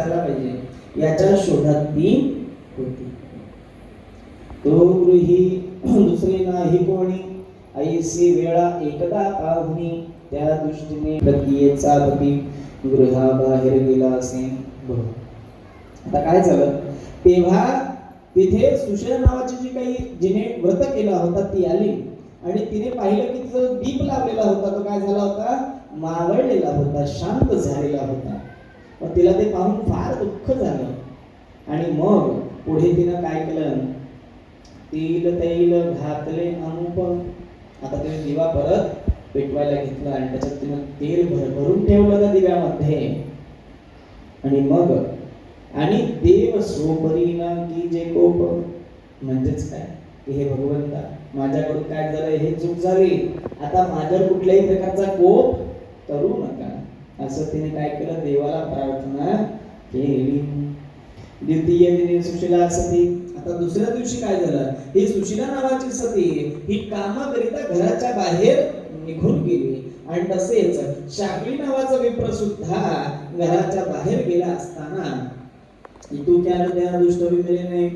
पाहिजे याच्या शोधात ती होती. तो गृही दुसरी नाही कोणी, ऐसी वेळा एकदा पाहुनी, त्या दृष्टीने प्रतीयेचा पती गृहाबाहेर गेला असे. आता काय झालं, तेव्हा तिथे सुशेला नावाची जी काही जिने व्रत केला होता ती आली आणि तिने पाहिलं की तिचा दीप लावलेला होता तो काय झाला होता, मावळलेला होता, शांत झालेला होता. मग तिला ते पाहून फार दुःख झालं आणि मग पुढे तिनं काय केलं, तिल तैल घातले अनुप. आता तिने दिवा परत पेटवायला घेतला आणि त्याच्यात तिनं तेल भरून ठेवलं त्या दिव्यामध्ये आणि मग आणि देव सोपरीना की जे कोप, म्हणजेच काय की हे भगवंता माझ्याकडून काय झालं, हे चूक झाली, आता माझ्यावर कुठल्याही प्रकारचा कोप करू नका, असं तिने काय केलं, देवाला प्रार्थना केली. द्वितीय दिनी सुशीला सती. आता दुसऱ्या दिवशी काय झालं, ही सुशीला नावाची सती ही कामाकरिता घराच्या बाहेर निघून गेली आणि तसेच शाकली नावाचा विप्र सुद्धा घराच्या बाहेर गेला असताना तू क्या त्या दुष्ट विप्रेने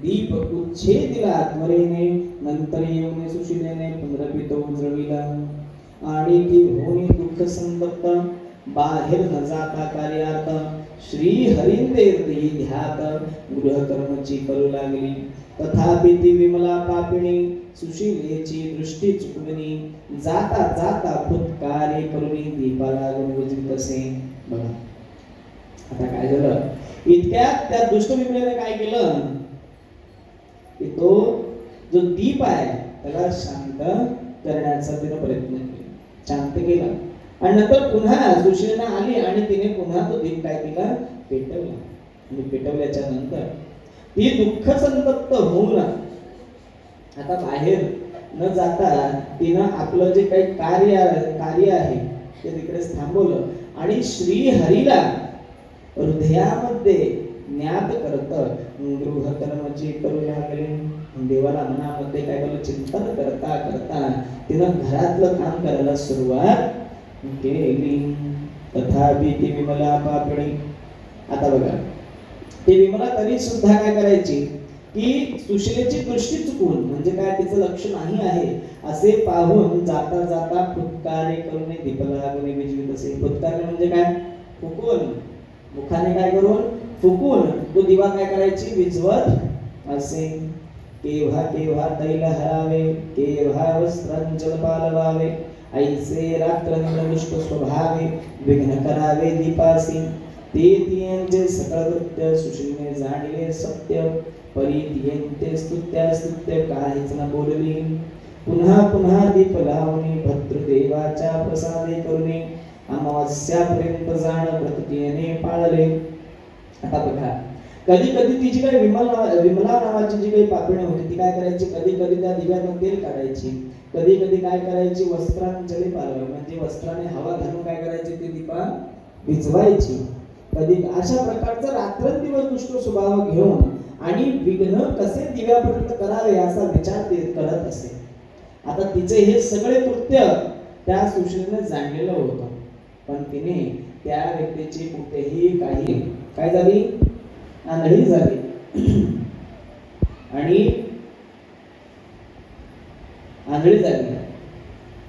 दीप उच्छेदिला आत्मरेने, नंतर येऊन सुशीलेने पुनरपितो उजळविला आणि ती होणी दुःख संतप्त बाहेर न जाता कार्यार्थ श्री हरिंदे ध्यात गृहकर्मची करू लागली. तथापि ती विमला पापिणी सुशीलेची दृष्टी चुकवणी, जाता जाता फुत्कारे करुणी दीपाला गुणविजित असे. बघा आता काय झालं, इतक्यात त्या दुष्ट विमलेने काय केलं की तो जो दीप आहे त्याला शांत करण्याचा तिने प्रयत्न केला, शांत केला आणि नंतर पुन्हा सुशीला आली आणि तिने पुन्हा तो दीप काय केला, पेटवला आणि पेटवल्याच्या नंतर ती दुःख संतप्त होऊन आता बाहेर न जाता तिनं आपलं जे काही कार्य आहे ते तिकडेच थांबवलं आणि श्री हरीला हृदयामध्ये ज्ञात करत गृहकर्माची करू लागले. देवाला मनामध्ये काय केलं, चिंतन करता करता तिनं घरातलं काम करायला सुरुवात केली. तथापि ती विमला पापणी. आता बघा ती विमला तरी सुद्धा काय करायची की सुशीलेची दृष्टी चुकवून, म्हणजे काय तिचं लक्ष नाही आहे असे पाहून जाता जाता फुत्कारे करून दीपला विजवीत असे. फुत्कारे म्हणजे काय, फुकून, मुखाने काय करून फुकून तो दिवा काय करायची, विझवत असे. केव्हा केव्हा तैल हरावे, केव्हा वस्त्रांचल पालवावे, ऐसे रात्र दुष्ट स्वभावे विघ्न करावे दीपासी. ते तियांचे सकळ कृत्य सुशीलने जाणले सत्य, परी तियांचे स्तुत्या स्तुत्य काहीच न बोलली. पुन्हा पुन्हा दीप लावणी भद्रदेवाच्या प्रसादे करुणी, अमावस्यापर्यंत जाण व्रततीने पाळले. आता बघा कधी कधी ती जी काही विमला नावाची जी काही पापिणी होती ती काय करायची, कधी कधी त्या दिव्यातून तेल काढायची, कधी कधी काय करायची, वस्त्रांचले पालवे म्हणजे वस्त्राने हवा घालून काय करायची, ती दीपा विझवायची. कधी अशा प्रकारचा रात्रंदिवस दुष्ट स्वभाव घेऊन आणि विघ्न कसे दिव्यापर्यंत करावे असा विचार ते करत असे. आता तिचे हे सगळे कृत्य त्या सुशीलेने जाणलेलं होतं, पण तिने त्या व्यक्तीची कुठेही काही काय झाली, आंधळी झाली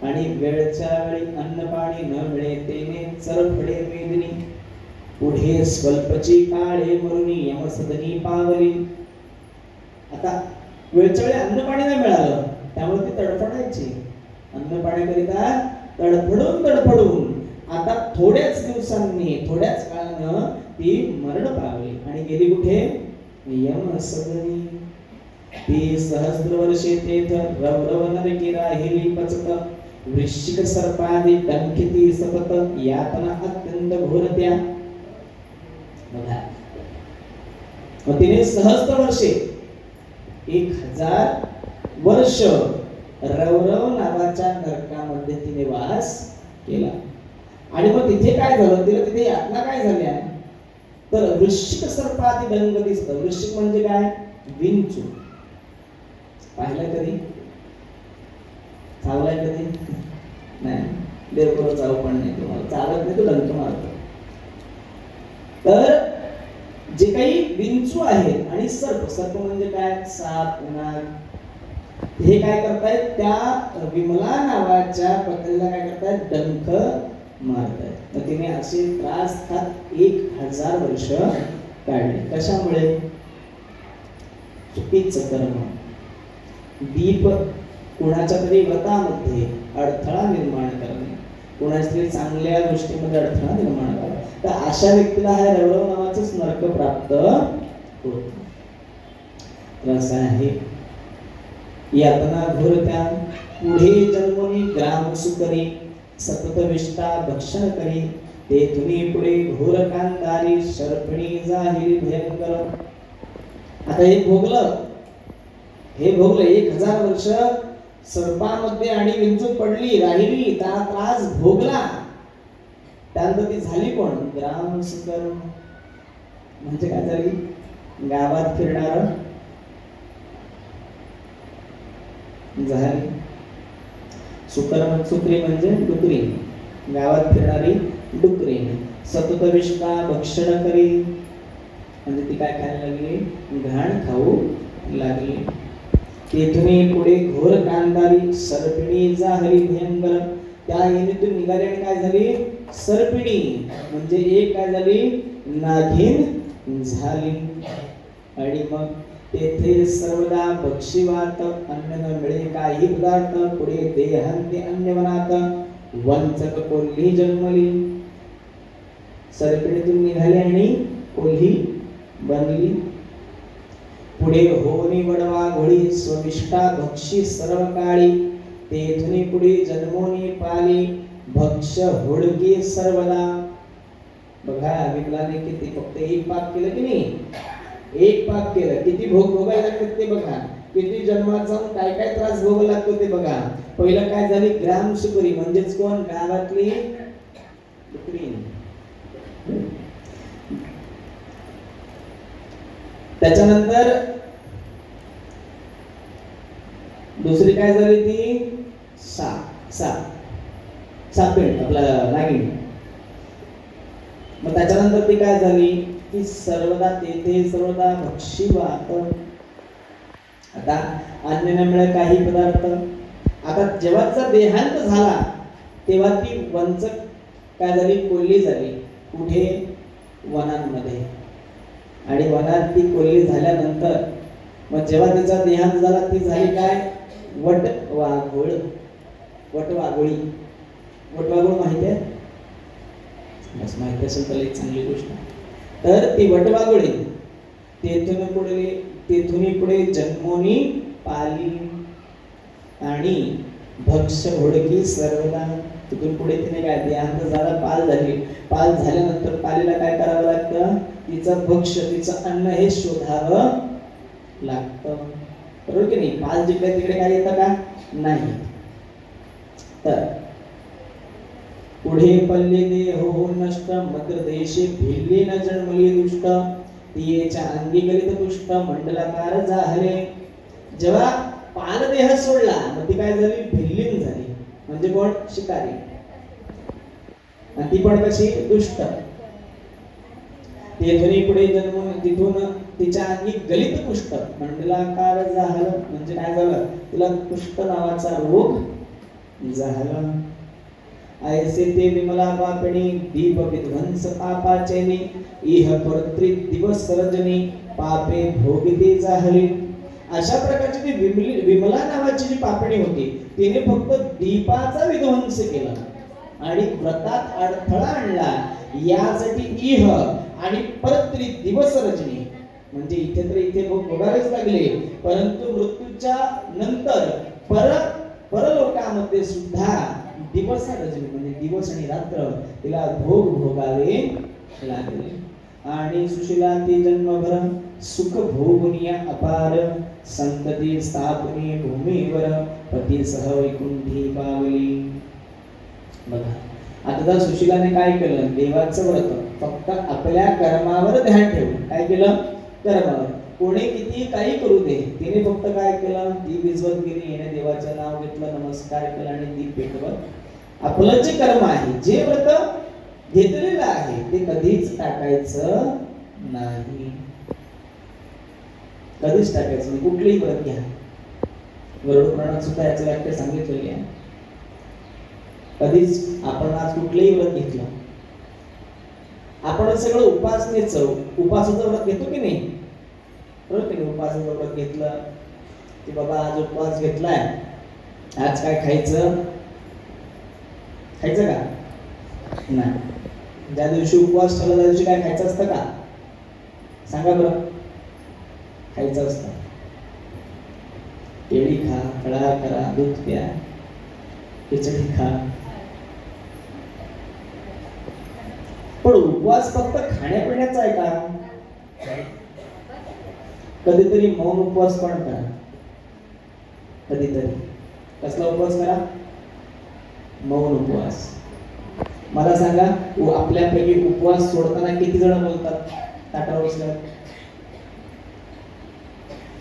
आणि वेळच्या वेळी अन्न पाणी न मिळे तेने चरफडे वेदनी, पुढे स्वल्पची काळे मरुनी यमसदनी पावली. आता वेळच्या वेळी अन्न पाणी नाही मिळालं त्यामुळे ती तडफडायची, अन्न पाण्याकरिता तडफडून आता थोड्याच दिवसांनी थोड्याच काळानं ती मरण पावली आणि गेली कुठे, यमसदनी. ती सहस्र वर्षे तेथ रवरव नरकी राहिली पचत, वृश्चिक सर्पादी डंखिती सपत, यातना अत्यंत घोरत्या. बघा मग तिने सहस्र वर्षे 1000 वर्ष रवरव नावाच्या नरकामध्ये तिने वास केला आणि मग तिथे काय झालं, तिला तिथे यातना काय झाल्या तर वृश्चिक सर्पादी डंग दिसत. वृश्चिक म्हणजे काय, विंचू. पाहिलं कधी, चावलाय कधी नाही, देवकर चाव पण नाही, तुम्हाला चालत नाही तो डंक मारतो. तर जे काही विंचू आहेत आणि सर्प, सर्प म्हणजे काय, साप, नाग, हे काय करतायत, त्या विमला नावाच्या पत्नीला काय करतायत, डंख मारतायत. मग तिने असे त्रास खात 1000 वर्ष काढले. कशामुळे, चुकीचं कर्म. दीप कुणाच्या तरी व्रतामध्ये अडथळा निर्माण करणे, कुणाच्या तरी चांगल्या गोष्टीमध्ये अडथळा निर्माण करणे, तर अशा व्यक्तीला हा रवळव नावाचंच नरक प्राप्त होत. असं आहे. यातना घोरत्या पुढे जन्मोनी ग्राम सुकरी, सतत विष्टा भक्षण करी, तेथुनी पुढे घोर कांदारी, सर्पिणी जाहिरी भयंकर. आता हे भोगलं 1000 वर्ष सर्पामध्ये आणि विंचू पडली, राहिली, त्याला त्रास भोगला. त्यानंतर ती झाली कोण, ग्राम सुकर. म्हणजे काय झाली, गावात फिरणार झाली. सुकरी म्हणजे डुकरी, गावात फिरणारी डुकरी. सतत विष्टा भक्षण करी, म्हणजे ती काय खायला लागली, घाण खाऊ लागली. तेथुनी पुढे घोर कांदारी, सर्पिणी जाहली भयंकर. त्या येणीतून निघाली आणि काय झाली, सर्पिणी म्हणजे एक काय झाली, नागिन झाली. आणि मग तेथे सर्वदा भक्षिवात अन्न न मिळे काही पदार्थ, पुढे देहांती अन्यवनात वंचक कोल्ही जन्मली. सर्पिणीतून निघाली आणि कोल्ही बनली. पुढे होनी वडवा घोडी, स्वविष्टा भक्षी सर्व काळी. तेथुनी पुढे जन्मोनी पाली, भक्ष हुडकी सर्वदा. बघा विमलाने किती, फक्त एक पाप केलं की नाही, एक पाप केलं, किती भोग भोगायला लागतात ते बघा, किती जन्माचा काय काय त्रास भोगायला लागतो ते बघा. पहिलं काय झाली, ग्राम सुकरी म्हणजेच कोण, गावातली डुकरी. त्याच्यानंतर दुसरी काय झाली, ती सापेण, आपला नागिन. मग त्याच्यानंतर ती काय झाली, ती सर्वदा तेथे सर्वदा भक्षिवात. आता अन्न न मिळे काही पदार्थ. आता जेव्हाचा देहांत झाला तेव्हा ती वंचक काय झाली, कोल्ही झाली. कुठे, वनांमध्ये. आणि वनात ती कोल्ही झाल्यानंतर मग जेव्हा तिचा देहांत झाला, ती झाली काय, वटवाघूळ. वटवाघुळी. वटवाघूळ माहिती आहे, बस माहिती असेल तर एक चांगली गोष्ट. तर ती वटवाघुळी तेथून पुढे जन्मोनी पाली आणि भक्ष हुडकी सर्वदा. तिथून पुढे तिने काय, देहांत झाला, पाल झाली. पाल झाल्यानंतर पालीला काय करावं लागतं, तिचं भक्ष, तिचं अन्न हे शोधावं लागतं, बरोबर की नाही. पाल जिकडे तिकडे काय येतं का, नाही. तर पुढे पल्ले देहो नष्ट, मद्र देशे भिल्ली न जन्मली दुष्ट, तियेच्या अंगी गलित पुष्ट, मंडलाकार झाले. जेव्हा पाल देह सोडला, मग ती काय झाली, भिल्लीन झाली. म्हणजे कोण, शिकारी. आणि ती पण कशी, दुष्ट. तेथुनी पुढे जन्म, तिथून तिच्या अंगी गलित कुष्ठ, मंडलाकार झालं. म्हणजे काय झालं, तिला कुष्ठ नावाचा रोग झाला. ऐसे ते विमला बापणी, दीप विध्वंस पापाचेनी, इह परत्री दिवस रजनी, पापे भोगिते झाली. अशा प्रकारची ती विमला नावाची जी पापणी होती, तिने फक्त दीपाचा विध्वंस केला आणि व्रतात अडथळा आणला. यासाठी इह आणि परत्री दिवस रजनी, म्हणजे इथे तर इथे भोग भोगावेच लागले, परंतु मृत्यूच्या नंतर परलोकामध्ये सुद्धा दिवस रजनी म्हणजे दिवस आणि रात्र तिला भोग भोगावे लागले. आणि सुशीला ती जन्मभर सुख भोगुनिया अपार, संतती स्थापनी भूमीवर, पती सह वैकुंठी पावली. बघा आता त्या सुशीलाने काय केलं, देवाचं व्रत फक्त आपल्या कर्मावर ध्यान ठेवून काय केलं, कर्मावर. कोणी किती काही करू दे, तिने फक्त काय केलं, ती विजवत गेली, येणे देवाचं नाव घेतलं, नमस्कार केला आणि दीप पेटवत आपलं जे कर्म आहे, जे व्रत घेतलेलं आहे ते कधीच टाकायचं नाही. कधीच टाकायचं नाही. कुठलीही व्रत घ्या, गरुड पुराणात सुद्धा याचं व्याख्या सांगितलेली आहे. कधीच आपण आज कुठलंही व्रत घेतलं, आपण सगळं उपासाचं व्रत घेतो की नाही, बरोबर की नाही? उपासाचं व्रत घेतलं की बाबा आज उपवास घेतलाय, आज काय खायचं का नाही. ज्या दिवशी उपवास ठेवला त्या दिवशी काय खायचं असतं का? सांगा बरं. खायचं असतं. केळी खा, फळार करा, दूध प्या, खिचडी खा. पण उपवास फक्त खाण्यापिण्याचा आहे का? कधीतरी मौन उपवास पण करा. कधीतरी कसला उपवास करा? मौन उपवास. मला सांगा, आपल्यापैकी उपवास सोडताना किती जण बोलतात ताटावर बसल्यावर?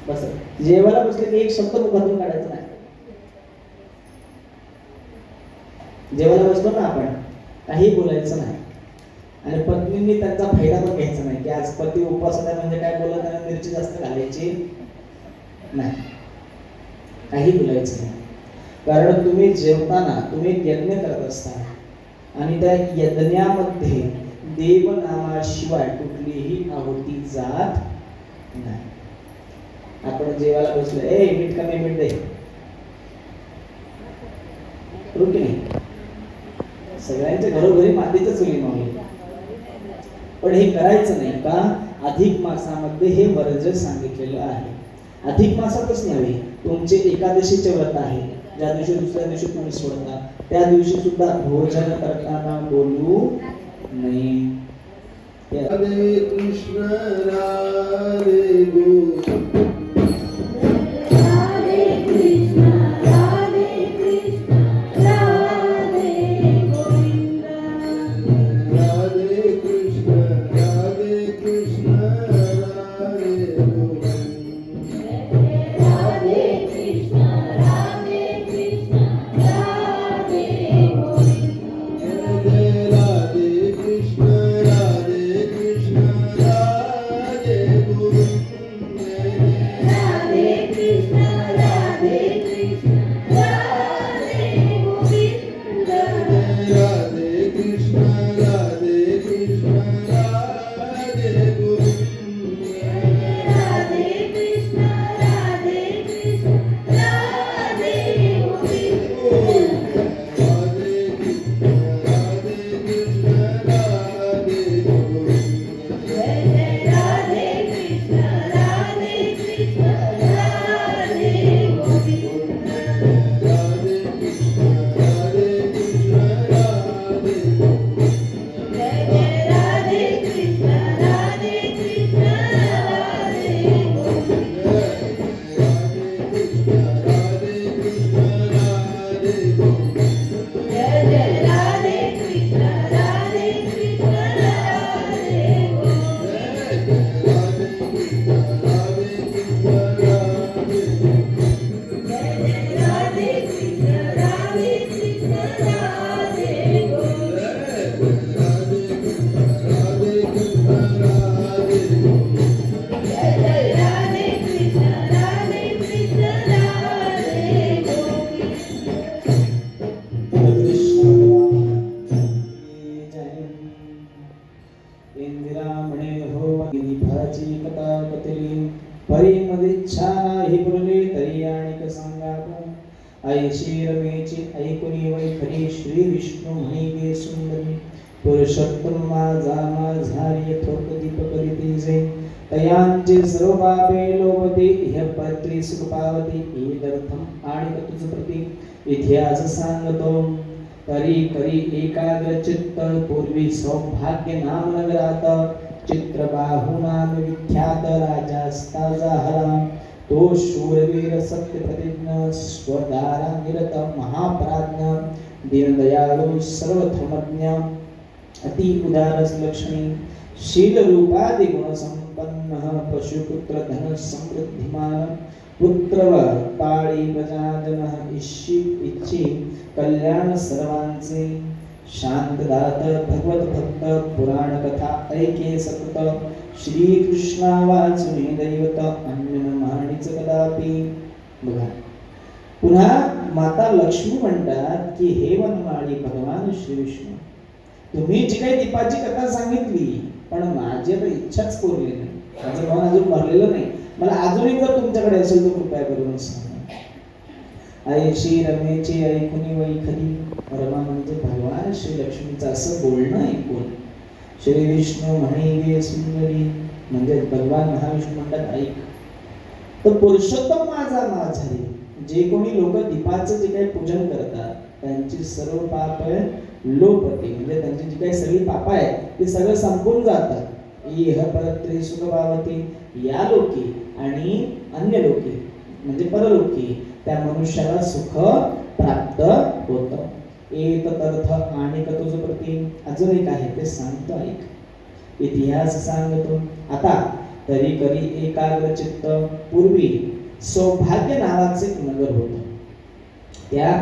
बस जेवायला बसले की एक शब्द मुखातून काढायचा नाही. जेवायला बसलो ना आपण, काही बोलायचं नाही. आणि पत्नींनी त्यांचा फायदा पण घ्यायचा नाही की आज पती उपवासाला म्हणजे काय बोलत आणि मिरची जास्त घालायची नाही, काही बोलायचं नाही. कारण तुम्ही जेवताना तुम्ही एक यज्ञ करत असता आणि त्या यज्ञामध्ये देवनामाशिवाय कुठलीही आहुती जात नाही. आपण जेवायला बसलो, मीठ कमी, मीठ दे, बरोबर की नाही? सगळ्यांच्या घरोघरी मातीच्या चुली मावली, पण हे करायचं नाही का? अधिक मासामध्ये हे वर्ज्य सांगितलेलं आहे. अधिक मासातच नव्हे, तुमचे एकादशीचे व्रत आहे, ज्या दिवशी दुसऱ्या दिवशी तुम्ही सोडता, त्या दिवशी सुद्धा भोजन करताना बोलू नये. हरे कृष्ण राधे गोविंद. ऐशी रमेची ऐकुनी वैखरी श्री विष्णू म्हणे सुंदरी पुरुषोत्तम माझा यथोक्त दीपक करीते तयांचे सर्व पापे लोपते ह्य पत्री सुख पावती ईदर्थम आणि तुझ प्रती इतिहास सांगतो करी करी एकाग्र चित्त पूर्वी सौभाग्य नाम नगरात चित्रबाहुनाम विख्यात राजा झाला तो शूरवीर सत्य प्रतिज्ञ स्वदारा निरत महाप्राज्ञ दीनदयाळु सर्वधर्मज्ञ अति उदार लक्ष्मी शील रूपादि गुण संपन्न पशुपुत्र धन समृद्धिमान पुत्रवर पाळी प्रजाजन इच्छी कल्याण सर्वांचे शांतदात भगवत भक्त पुराण कथा ऐके सतत श्रीकृष्णा वाचुने दैवत अन्य माणीच कदापि. बघा पुन्हा माता लक्ष्मी म्हणतात की हे वनमाळी भगवान श्री विष्णू, तुम्ही जी काही दीपाची कथा सांगितली पण माझी तर इच्छाच पुरली नाही, माझं मन अजून भरलेलं नाही, मला अजूनही जर तुमच्याकडे असेल तर कृपया करून सांगा. ऐशी रमेची ऐकुनी वैखरी. रमा म्हणजे भगवान श्री लक्ष्मीचं असं बोलणं ऐकून श्री विष्णू म्हणे सुंदरी, म्हणजे भगवान महाविष्णू म्हणतात ऐक. तर पुरुषोत्तम माझा माझारी, जे कोणी लोक दीपाचं जे काही पूजन करतात त्यांची सर्व पाप लोपते, म्हणजे त्यांची जी काही सगळी पाप आहेत ती सगळं संपून जातात. इह परत्री सुख पावती, या लोकी आणि अन्य लोकी म्हणजे परलोकी त्या मनुष्याला सुख प्राप्त होतं. एक तर्थ आणि तुझं प्रति अजून एक आहे ते सांगतो ऐक. इतिहास सांगतो आता. तरी करी एकाग्र चित्त. पूर्वी सौभाग्य नावाचे एक नगर होतं. त्या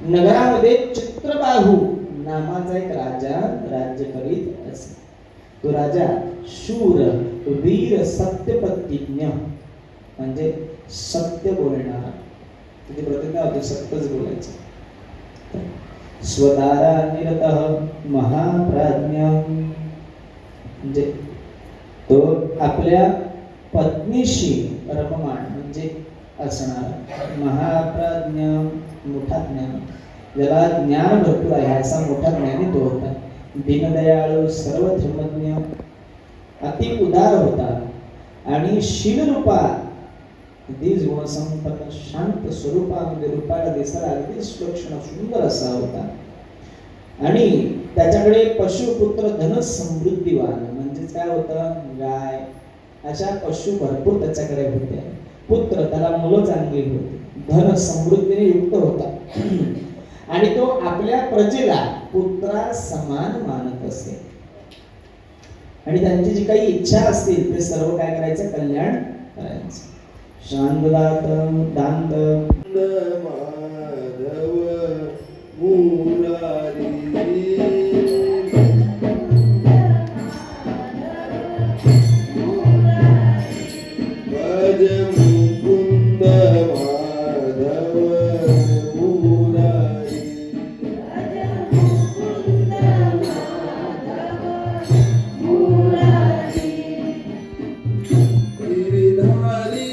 नगरामध्ये चित्रबाहू नावाचा एक राजा राज्य करीत असे. तो राजा शूर वीर सत्यप्रतिज्ञ म्हणजे सत्य बोलणारा. त्याची प्रतिज्ञा होती सत्यच बोलायचं. स्वदारा निरतः महाप्राज्ञ म्हणजे तो आपल्या पत्नीशी रममाण म्हणजे असणारा महाप्राज्ञ, मोठा ज्ञान, ज्याला ज्ञान भरपूर आहे असा मोठा ज्ञानी तो होता. दीनदयाळू, सर्व धर्मज्ञ, अति उदार होता आणि शीलरूपा अगदीच गुणसंपन्न शांत स्वरूपामध्ये रूपाला दिसायला अगदी सुलक्षण सुंदर असा होता. आणि त्याच्याकडे पशुपुत्र धन समृद्धिवान म्हणजेच काय होतं, गाय अशा पशु भरपूर त्याच्याकडे होते. पुत्र त्याला मुलं चांगली होती, धन समृद्धीने युक्त होता आणि तो आपल्या प्रजेला पुत्रा समान मानत असे. आणि त्यांची जी काही इच्छा असतील ते सर्व काय करायचं, कल्याण करायचं. शांतदात दांत माधव मुरारी भज मुकुंद माधव मुरारी गिरिधारी बनवारी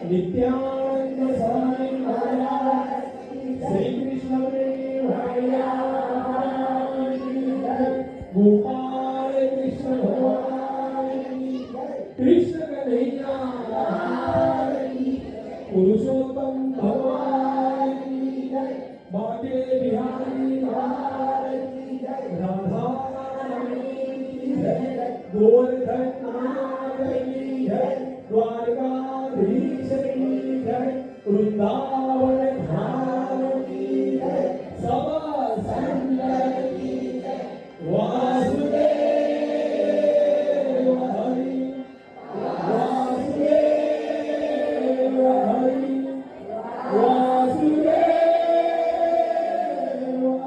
नित्यानंद स्वामी महाराज श्री कृष्ण गोपाल कृष्ण भगवान कृष्ण कन्हैया पुरुषोत्तम भगवान बाके बिहारी राधा गोवर्धन नाथ की जय द्वारकाधीश की जय वृंदावन धाम की जय सब संत की जय वासुदेव हरि वासुदेव हरि वासुदेव हरि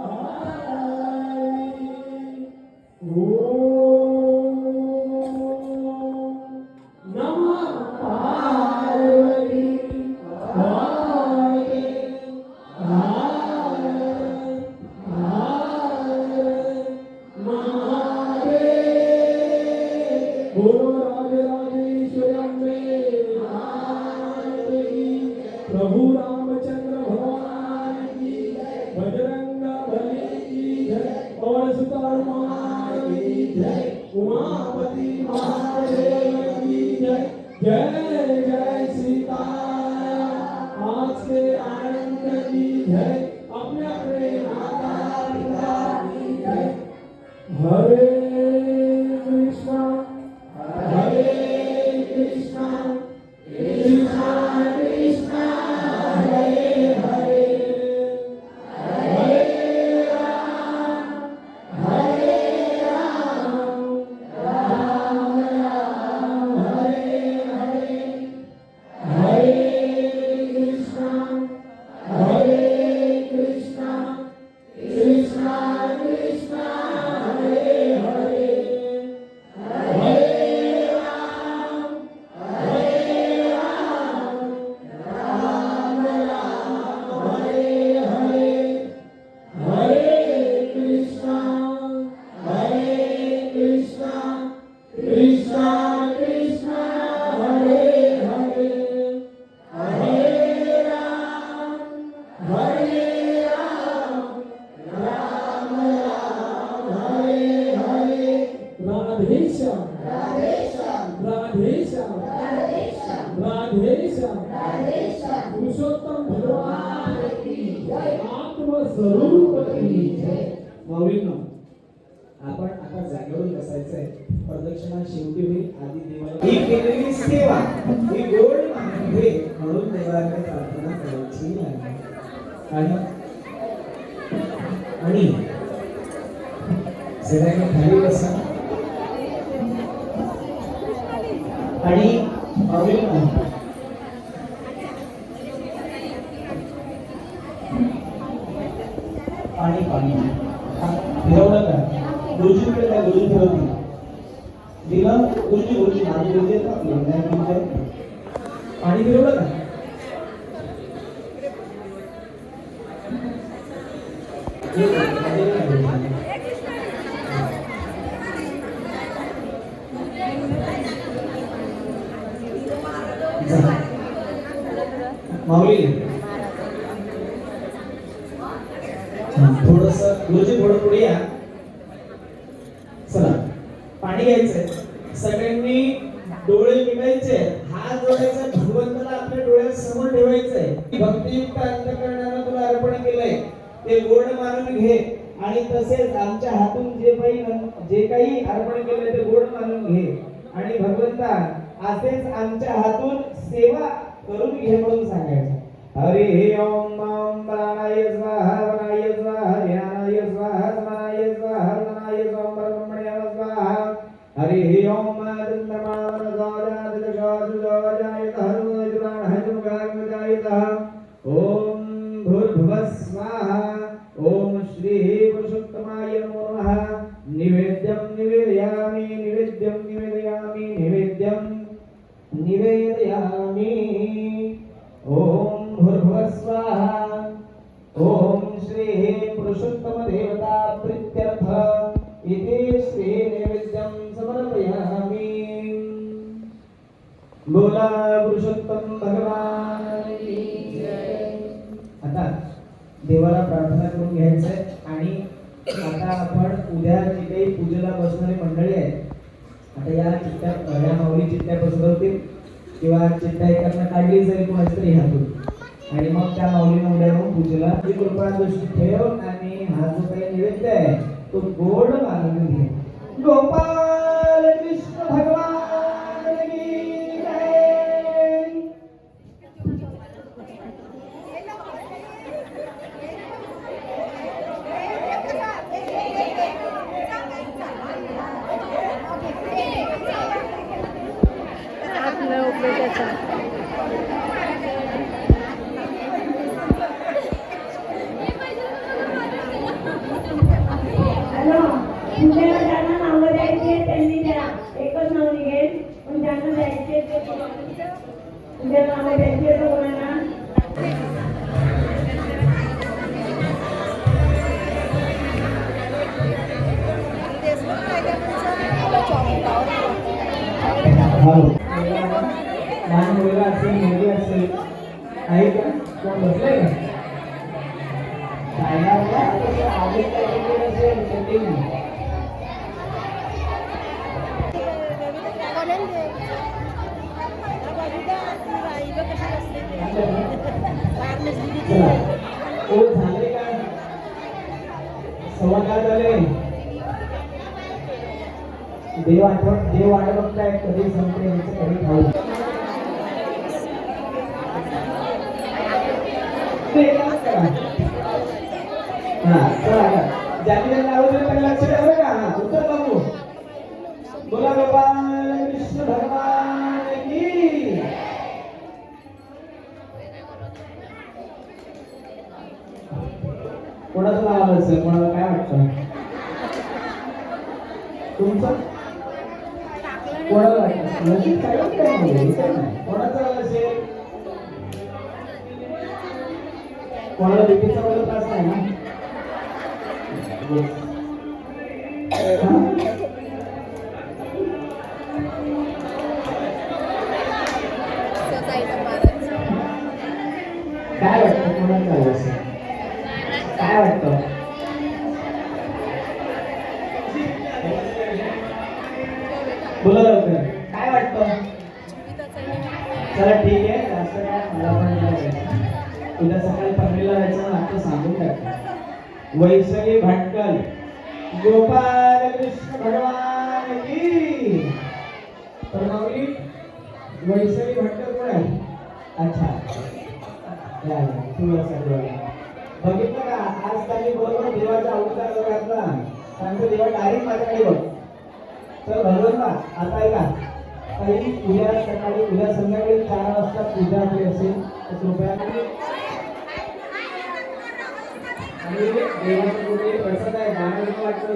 प्रभु रामचंद्र भगवान की जय बजरंग बली की जय और सुतरमान की जय उमापति महादेव की जय जय जय सीताराम आज के आनंद की जय अपने अपने माता पिता की जय हरे कृष्णा हरे कृष्णा कृष्णा कृष्णा हरे हरे हरे राम राम राम हरे हरे हरे कृष्णा कृष्णा कृष्णा कृष्णा हरे हरे हरे राम राम राम हरे हरे हरे कृष्णा कृष्णा कृष्णा हरे हरे हरे राम राम राम हरे हरे राधे श्याम राधे श्याम पुरुषोत्तम भगवान की जय आत्मस्वरूप की जय माऊलींनो, आपण आता जागेवर बसायचंय. प्रदक्षिणा शेवटी होईल. आधी देवाला ही केलेली सेवा ही गोड मानवे म्हणून देवाला प्रार्थना करायची आहे. आणि सगळ्यांनी खाली बसा. आणि माऊलींनो, पाणी पाणी फिरवलं का गुरुजीकडे काय गुरुजी फिरवती दिलं गुरुजी माझी गुरुजी येतात आपले नाही गुरुजी पाणी फिरवलं का माऊली थोडस गुरुजी थोडं पुढे या. चला पाणी घ्यायचंय. सगळ्यांनी डोळे मिटायचे, हात जोडायचा, भगवंताला आपल्या डोळ्यासमोर ठेवायचंय. भक्तियुक्त अंतःकरणाने तुला अर्पण केलंय ते गोड मानून घे. आणि तसेच आमच्या हातून जे काही अर्पण केलंय ते गोड मानून घे. आणि भगवंता असेच आमच्या हातून सेवा करून घे म्हणून सांगायचं. हरि ओम प्राणाय स्वाहा वराय स्वाहा ध्यानाय स्वाहा समानाय स्वाहा रमणाय स्वाहा ब्रह्मण्य स्वाहा. हरि ओम चंद्रमावन स्वाहा दशकासु स्वाहा जायतः सर्वज्ञानः जुगाग्निजायतः. ओम स्वाहा ओम श्री पुरुषोत्तम देवता प्रीत्यर्थ इति श्री नैवेद्यं समर्पयामि बोला पुरुषोत्तम भगवान की जय। आता देवाला प्रार्थना करून घ्यायचंय आणि आता आपण उद्या जी काही पूजेला बसणारी मंडळी आहेत आता या माऊली चित्त्या बसवतील किंवा चित्त्या एकांना काढली जाईल कोणाच तरी हातून आणि मग त्या माऊलीनं उद्या मग पूजेला जी कृपा दृष्टी ठेव आणि हा जो काही नैवेद्य आहे तो गोड मानून घे। गोपाल कृष्ण भगवान की जय। हॅलो तुझ्याला ज्यांना नावं द्यायची आहेत त्यांनी द्या एकच नाव निघेल पण ज्यांना द्यायची आहेत ते तुझ्या नावं द्यायची आहेत कोणाला लहान मुलगा असेल मुलगी असेल आहे का कोण बसले का काय नाव आहे? आधी काय केलेलं असेल setting. चला ओ झाले का 4:15 झाले देव वाट बघताय कधी संपते कधी खाऊ हा चला ज्यांनी नाव दिलं त्यांना लक्ष द्या बरं का हा उत्तर बघू बोला गोपाल कृष्ण भगवान की कोणाचं नाव आलं असेल कोणाला काय वाटतं तुमचं कोणाला वाटतं लगेच काय कोणाचं आलं असेल कोणाला बीपीचा वगैरे त्रास नाही ना काय वाटतं कोणाचं आलं असेल काय वाटतं बोला लवकर काय वाटतं चला ठीक आहे जास्त काय मला पण उद्या सकाळी पंढरीला जायचं मला आता सांगून टाकतो वैशाली भाटकल गोपाल कृष्ण भगवान की तर माऊली वैशाली भाटकल कोण आहे अच्छा या बघितलं का आज त्यांनी बरोबर देवाचा अवतार घातला सांगतो देवा डायरेक्ट माझ्याकडे बघ तर भगवान आता ऐका काही उद्या सकाळी उद्या संध्याकाळी 4 वाजता पूजा आपली असेल तर कृपया आणि देवाचं कुठे प्रसाद आहे गाणं वाटतं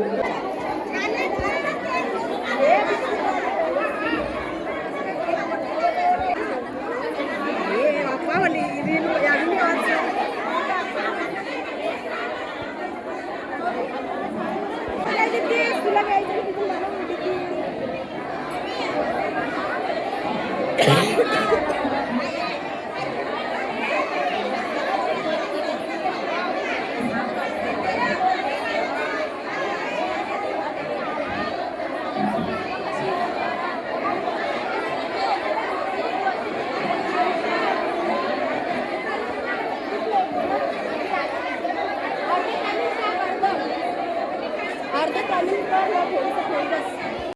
अर्ध तालीम कर थोडंसं